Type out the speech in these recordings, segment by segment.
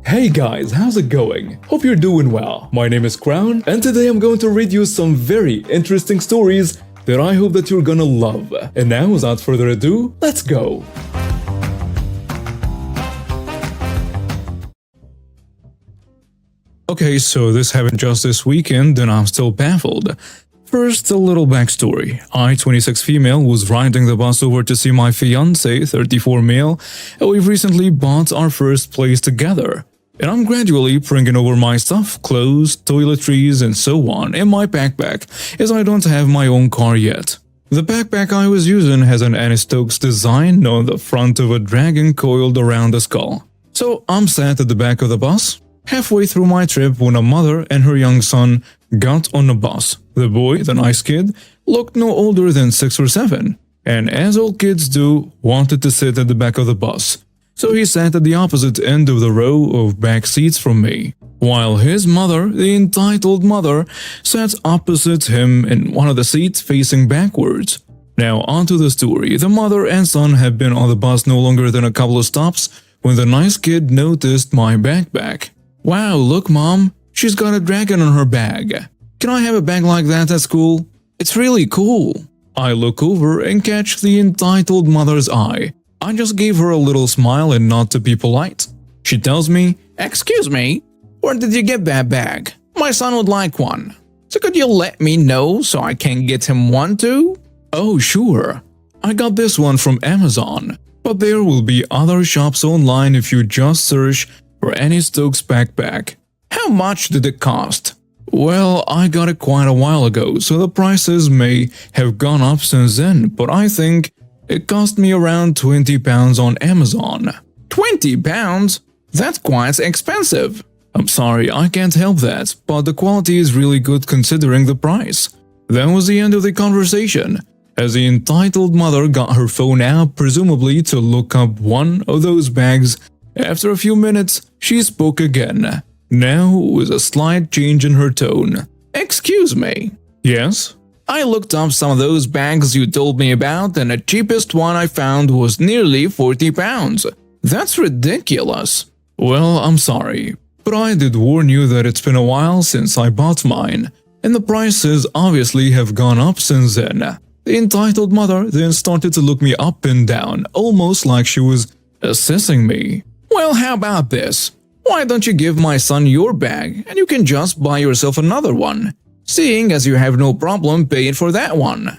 Hey guys, how's it going? Hope you're doing well. My name is Crown, and today I'm going to read you some very interesting stories that I hope that you're gonna love. And now, without further ado, let's go! Okay, so this happened just this weekend and I'm still baffled. First, a little backstory. I, 26 female, was riding the bus over to see my fiancé, 34 male, and we've recently bought our first place together. And I'm gradually bringing over my stuff, clothes, toiletries, and so on in my backpack, as I don't have my own car yet. The backpack I was using has an Annie Stokes design on the front of a dragon coiled around the skull. So I'm sat at the back of the bus, halfway through my trip when a mother and her young son got on the bus. The boy, the nice kid, looked no older than 6 or 7, and as all kids do, wanted to sit at the back of the bus. So he sat at the opposite end of the row of back seats from me, while his mother, the entitled mother, sat opposite him in one of the seats facing backwards. Now onto the story. The mother and son had been on the bus no longer than a couple of stops when the nice kid noticed my backpack. "Wow, look mom, she's got a dragon on her bag. Can I have a bag like that at school? It's really cool." I look over and catch the entitled mother's eye. I just gave her a little smile and nod to be polite. She tells me, "Excuse me, where did you get that bag? My son would like one. So could you let me know so I can get him one too?" "Oh, sure. I got this one from Amazon, but there will be other shops online if you just search for Annie Stokes backpack." "How much did it cost?" "Well, I got it quite a while ago, so the prices may have gone up since then, but I think it cost me around £20 on Amazon." £20? That's quite expensive. "I'm sorry, I can't help that, but the quality is really good considering the price." That was the end of the conversation, as the entitled mother got her phone out, presumably to look up one of those bags. After a few minutes, she spoke again, now with a slight change in her tone. "Excuse me." "Yes?" "I looked up some of those bags you told me about, and the cheapest one I found was nearly £40. That's ridiculous." "Well, I'm sorry, but I did warn you that it's been a while since I bought mine, and the prices obviously have gone up since then." The entitled mother then started to look me up and down, almost like she was assessing me. "Well, how about this? Why don't you give my son your bag, and you can just buy yourself another one, seeing as you have no problem paying for that one."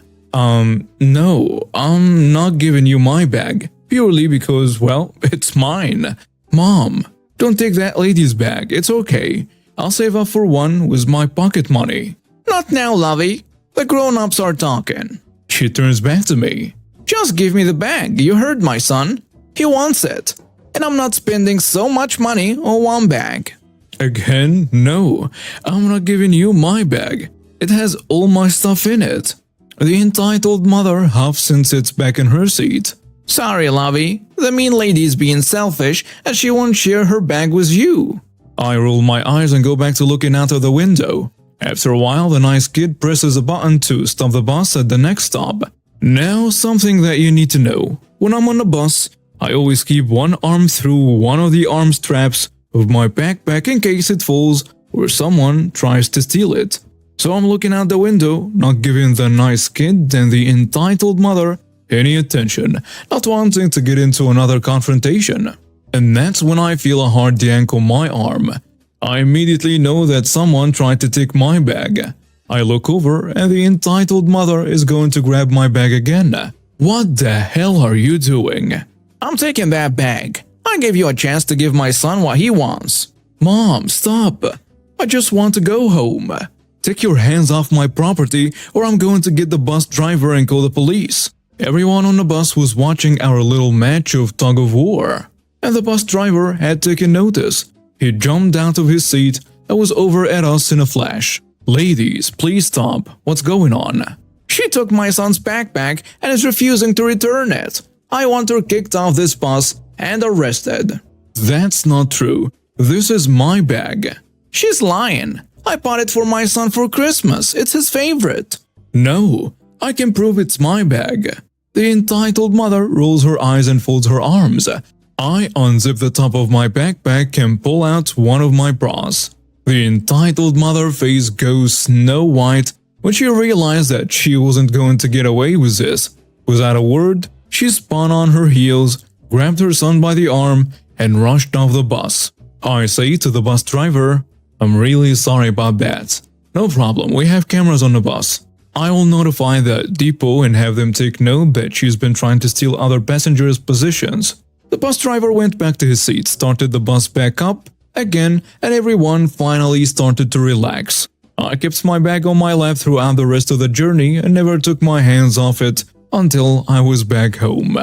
No, I'm not giving you my bag, purely because, well, it's mine." "Mom, don't take that lady's bag, it's okay. I'll save up for one with my pocket money." "Not now, lovey. The grown-ups are talking." She turns back to me. "Just give me the bag, you heard my son. He wants it. And I'm not spending so much money on one bag." "Again, no, I'm not giving you my bag. It has all my stuff in it." The entitled mother huffs and sits back in her seat. "Sorry, lovey, the mean lady's being selfish and she won't share her bag with you." I roll my eyes and go back to looking out of the window. After a while, the nice kid presses a button to stop the bus at the next stop. Now, something that you need to know. When I'm on the bus, I always keep one arm through one of the arm straps of my backpack in case it falls or someone tries to steal it. So I'm looking out the window, not giving the nice kid and the entitled mother any attention, not wanting to get into another confrontation. And that's when I feel a hard yank on my arm. I immediately know that someone tried to take my bag. I look over and the entitled mother is going to grab my bag again. "What the hell are you doing?" "I'm taking that bag. I gave you a chance to give my son what he wants." "Mom, stop. I just want to go home. Take your hands off my property or I'm going to get the bus driver and call the police." Everyone on the bus was watching our little match of tug of war, and the bus driver had taken notice. He jumped out of his seat and was over at us in a flash. "Ladies, please stop. What's going on?" "She took my son's backpack and is refusing to return it. I want her kicked off this bus and arrested." "That's not true. This is my bag." "She's lying. I bought it for my son for Christmas. It's his favorite." "No, I can prove it's my bag." The entitled mother rolls her eyes and folds her arms. I unzip the top of my backpack and pull out one of my bras. The entitled mother face goes snow white when she realized that she wasn't going to get away with this. Without a word, she spun on her heels, grabbed her son by the arm, and rushed off the bus. I say to the bus driver, "I'm really sorry about that. No problem, we have cameras on the bus. I will notify the depot and have them take note that she's been trying to steal other passengers' positions." The bus driver went back to his seat, started the bus back up again, and everyone finally started to relax. I kept my bag on my lap throughout the rest of the journey and never took my hands off it until I was back home.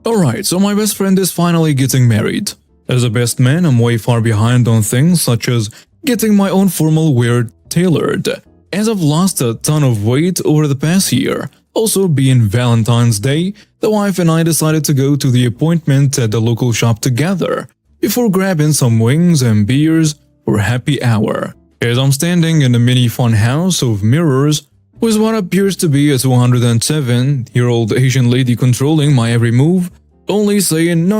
Alright, so my best friend is finally getting married. As a best man, I'm way far behind on things such as getting my own formal wear tailored, as I've lost a ton of weight over the past year. Also, being Valentine's Day, the wife and I decided to go to the appointment at the local shop together, before grabbing some wings and beers for happy hour. As I'm standing in the mini fun house of mirrors, with what appears to be a 207-year-old Asian lady controlling my every move, only saying no,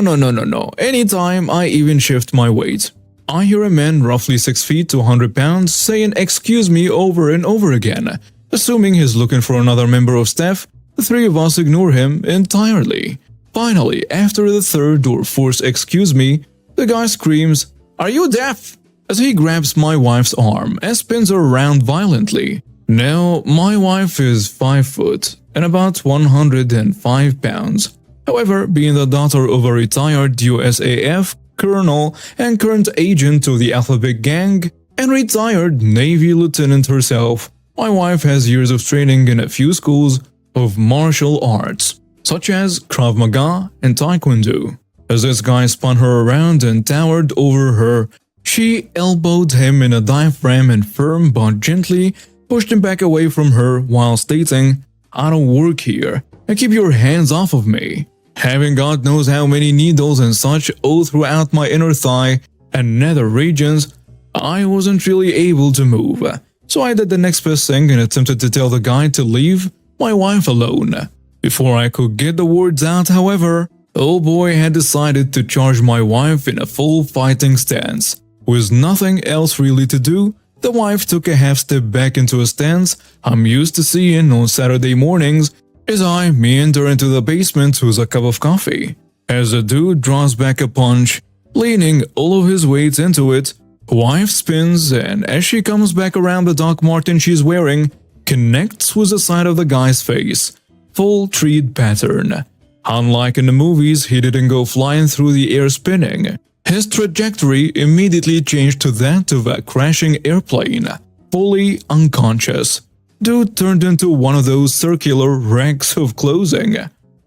anytime I even shift my weight. I hear a man roughly 6 feet to 100 pounds saying "excuse me" over and over again. Assuming he's looking for another member of staff, the three of us ignore him entirely. Finally, after the third or fourth "excuse me," the guy screams, "Are you deaf?" as he grabs my wife's arm and spins her around violently. Now, my wife is 5 foot and about 105 pounds. However, being the daughter of a retired USAF colonel and current agent of the Alphabet Gang and retired Navy lieutenant herself, my wife has years of training in a few schools of martial arts, such as Krav Maga and Taekwondo. As this guy spun her around and towered over her, she elbowed him in a diaphragm and firm but gently pushed him back away from her while stating, "I don't work here, and keep your hands off of me." Having God knows how many needles and such all throughout my inner thigh and nether regions, I wasn't really able to move. So I did the next best thing and attempted to tell the guy to leave my wife alone. Before I could get the words out, however, old boy had decided to charge my wife in a full fighting stance. With nothing else really to do, the wife took a half step back into a stance I'm used to seeing on Saturday mornings as I meander into the basement with a cup of coffee. As the dude draws back a punch, leaning all of his weight into it, wife spins and as she comes back around, the Doc Marten she's wearing connects with the side of the guy's face. Full treat pattern. Unlike in the movies, he didn't go flying through the air spinning. His trajectory immediately changed to that of a crashing airplane. Fully unconscious, dude turned into one of those circular racks of clothing,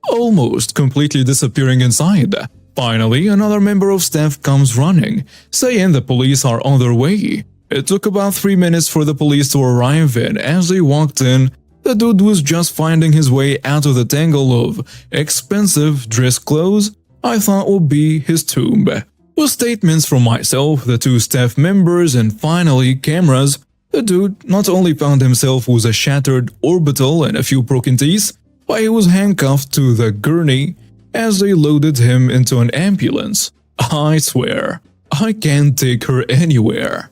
almost completely disappearing inside. Finally, another member of staff comes running, saying the police are on their way. It took about 3 minutes for the police to arrive, and as they walked in, the dude was just finding his way out of the tangle of expensive dress clothes I thought would be his tomb. With statements from myself, the 2 staff members, and finally cameras, the dude not only found himself with a shattered orbital and a few broken teeth, but he was handcuffed to the gurney as they loaded him into an ambulance. I swear, I can't take her anywhere.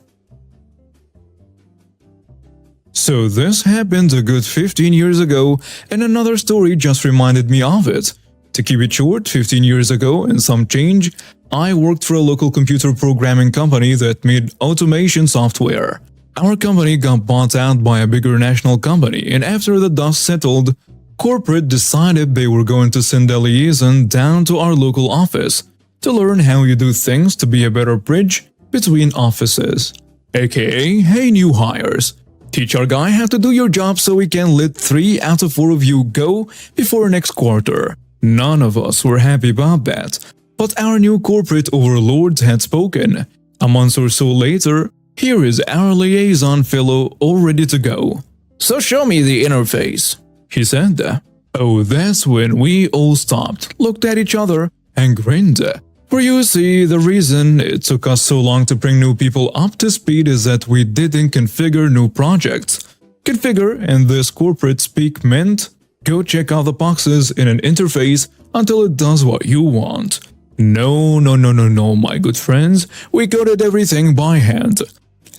So this happened a good 15 years ago, and another story just reminded me of it. To keep it short, 15 years ago and some change, I worked for a local computer programming company that made automation software. Our company got bought out by a bigger national company, and after the dust settled, corporate decided they were going to send a liaison down to our local office to learn how you do things to be a better bridge between offices. AKA, hey new hires, teach our guy how to do your job so we can let 3 out of 4 of you go before next quarter. None of us were happy about that, but our new corporate overlords had spoken. A month or so later, here is our liaison fellow all ready to go. "So show me the interface," he said. Oh, that's when we all stopped, looked at each other, and grinned. For you see, the reason it took us so long to bring new people up to speed is that we didn't configure new projects. Configure in this corporate speak meant go check out the boxes in an interface until it does what you want. No, no, no, no, no, my good friends. We coded everything by hand.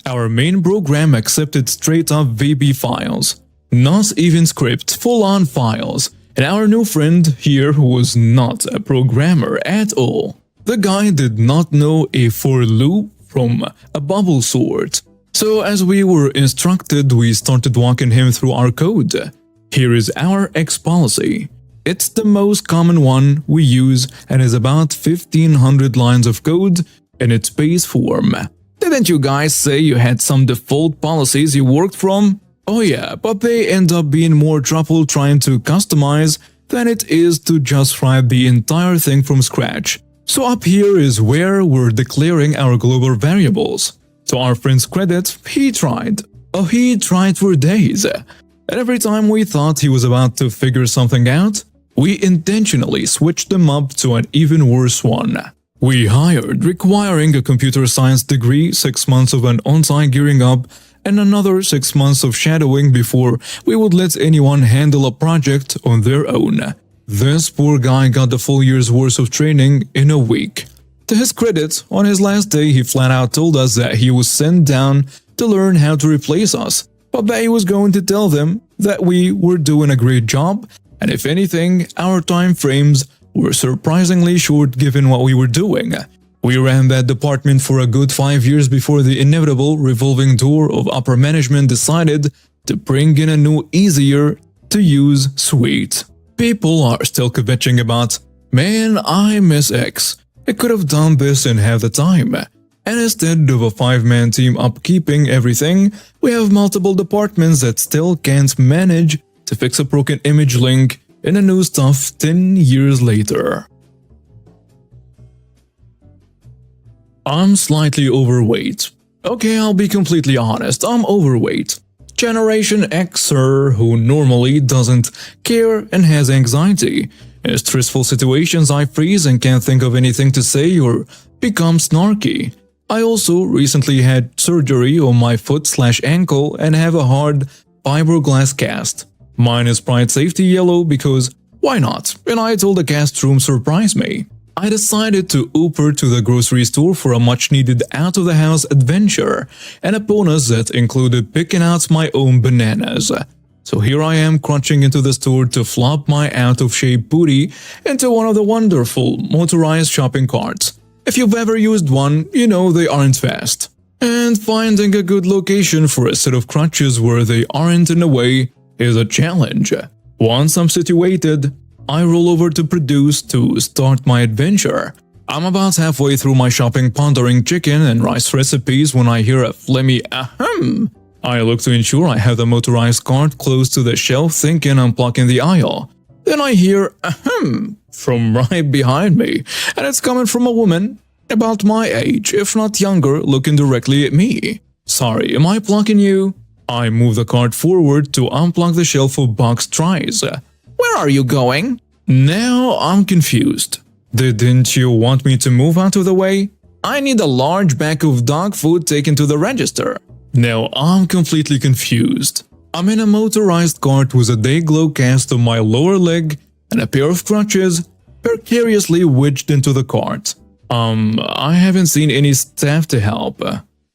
Our main program accepted straight-up VB files, not even script, full-on files. And our new friend here was not a programmer at all. The guy did not know a for loop from a bubble sort. So as we were instructed, we started walking him through our code. Here is our X policy. It's the most common one we use and is about 1500 lines of code in its base form. Didn't you guys say you had some default policies you worked from? Oh yeah, but they end up being more trouble trying to customize than it is to just write the entire thing from scratch. So up here is where we're declaring our global variables. To our friend's credit, he tried. Oh, he tried for days. And every time we thought he was about to figure something out, we intentionally switched them up to an even worse one. We hired requiring a computer science degree, 6 months of an on-site gearing up, and another 6 months of shadowing before we would let anyone handle a project on their own. This poor guy got the full year's worth of training in a week. To his credit, on his last day he flat out told us that he was sent down to learn how to replace us, but that he was going to tell them that we were doing a great job, and if anything, our time frames were surprisingly short given what we were doing. We ran that department for a good 5 years before the inevitable revolving door of upper management decided to bring in a new, easier-to-use suite. People are still kvetching about, man, I miss X. It could have done this in half the time. And instead of a 5-man team upkeeping everything, we have multiple departments that still can't manage to fix a broken image link in the new stuff 10 years later. I'm slightly overweight. Okay, I'll be completely honest, I'm overweight. Generation Xer who normally doesn't care and has anxiety. In stressful situations I freeze and can't think of anything to say or become snarky. I also recently had surgery on my foot/ankle and have a hard fiberglass cast. Mine is Pride Safety Yellow because why not? And I told the cast room surprise me. I decided to Uber to the grocery store for a much-needed out-of-the-house adventure and a bonus that included picking out my own bananas. So here I am crunching into the store to flop my out-of-shape booty into one of the wonderful motorized shopping carts. If you've ever used one, you know they aren't fast. And finding a good location for a set of crutches where they aren't in the way is a challenge. Once I'm situated, I roll over to Produce to start my adventure. I'm about halfway through my shopping pondering chicken and rice recipes when I hear a phlegmy ahem. I look to ensure I have the motorized cart close to the shelf thinking I'm blocking the aisle. Then I hear ahem from right behind me, and it's coming from a woman about my age, if not younger, looking directly at me. Sorry, am I blocking you? I move the cart forward to unplug the shelf of boxed tries. Where are you going? Now I'm confused. Didn't you want me to move out of the way? I need a large bag of dog food taken to the register. Now I'm completely confused. I'm in a motorized cart with a day-glow cast on my lower leg and a pair of crutches precariously wedged into the cart. I haven't seen any staff to help.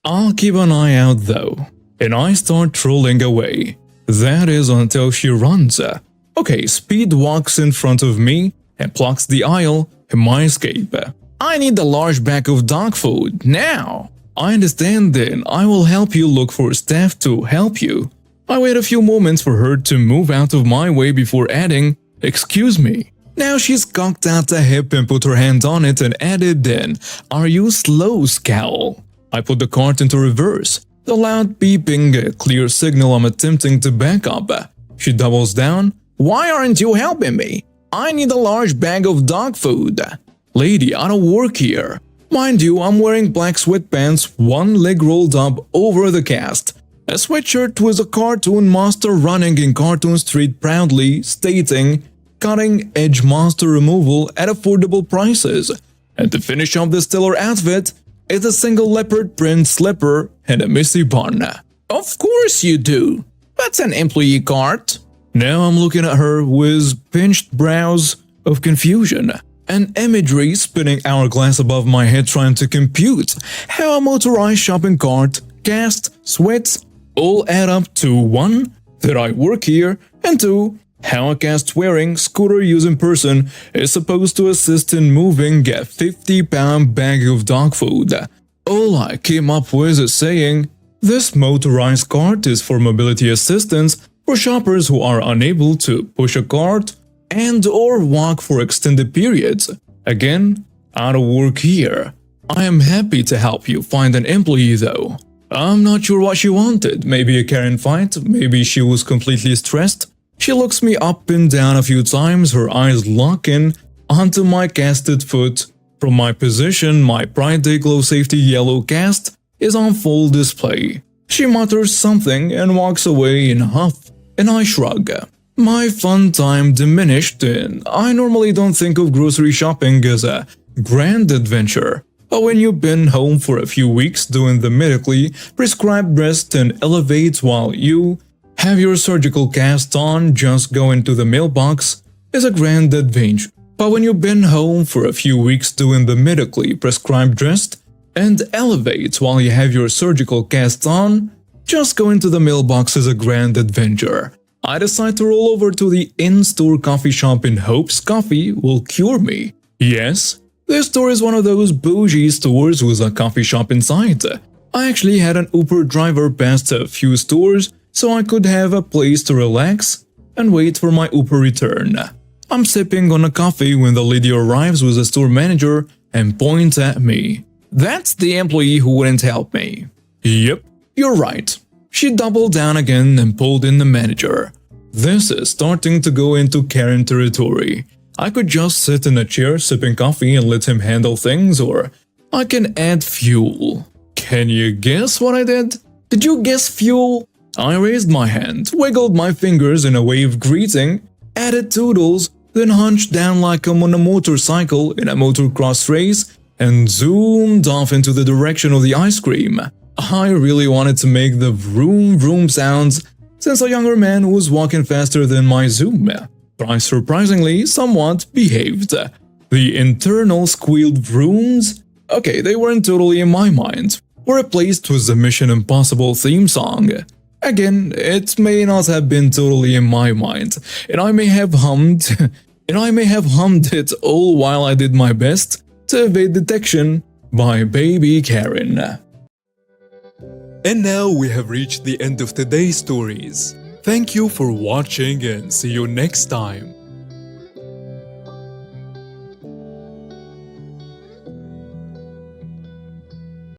I'll keep an eye out though. And I start trolling away. That is until she runs. Okay, Speed walks in front of me and blocks the aisle in my escape. I need a large bag of dog food, now! I understand then, I will help you look for staff to help you. I wait a few moments for her to move out of my way before adding, excuse me. Now she's cocked out the hip and put her hand on it and added then, are you slow, scowl? I put the cart into reverse. The loud beeping a clear signal I'm attempting to back up. She doubles down. Why aren't you helping me? I need a large bag of dog food. Lady, I don't work here. Mind you, I'm wearing black sweatpants, one leg rolled up over the cast. A sweatshirt with a cartoon monster running in Cartoon Street proudly stating, cutting-edge monster removal at affordable prices. And to finish off the stellar outfit, is a single leopard print slipper and a messy bun. Of course you do. That's an employee cart. Now I'm looking at her with pinched brows of confusion. An imagery spinning hourglass above my head trying to compute how a motorized shopping cart, gas, sweats, all add up to 1. That I work here, and 2. How a cast-wearing, scooter-using person is supposed to assist in moving a 50-pound bag of dog food. All I came up with is saying, this motorized cart is for mobility assistance for shoppers who are unable to push a cart and or walk for extended periods. Again, out of work here. I am happy to help you find an employee though. I'm not sure what she wanted, maybe a Karen fight, maybe she was completely stressed. She looks me up and down a few times, her eyes locking onto my casted foot. From my position, my Pride Day Glow Safety yellow cast is on full display. She mutters something and walks away in a huff, and I shrug. My fun time diminished, and I normally don't think of grocery shopping as a grand adventure. But when you've been home for a few weeks doing the medically prescribed rest and elevate while you have your surgical cast on, just going to the mailbox is a grand adventure. But when you've been home for a few weeks doing the medically prescribed rest and elevate while you have your surgical cast on, just going to the mailbox is a grand adventure. I decide to roll over to the in-store coffee shop in hopes coffee will cure me. Yes, this store is one of those bougie stores with a coffee shop inside. I actually had an Uber driver pass a few stores so I could have a place to relax and wait for my Uber return. I'm sipping on a coffee when the lady arrives with the store manager and points at me. That's the employee who wouldn't help me. Yep, you're right. She doubled down again and pulled in the manager. This is starting to go into Karen territory. I could just sit in a chair sipping coffee and let him handle things, or I can add fuel. Can you guess what I did? Did you guess fuel? I raised my hand, wiggled my fingers in a way of greeting, added toodles, then hunched down like I'm on a motorcycle in a motocross race and zoomed off into the direction of the ice cream. I really wanted to make the vroom vroom sounds since a younger man was walking faster than my zoom. Surprisingly, somewhat behaved. The internal squealed vrooms, okay, they weren't totally in my mind, were replaced with the Mission Impossible theme song. Again, it may not have been totally in my mind, and I may have hummed it all while I did my best to evade detection by Baby Karen. And now we have reached the end of today's stories. Thank you for watching and see you next time.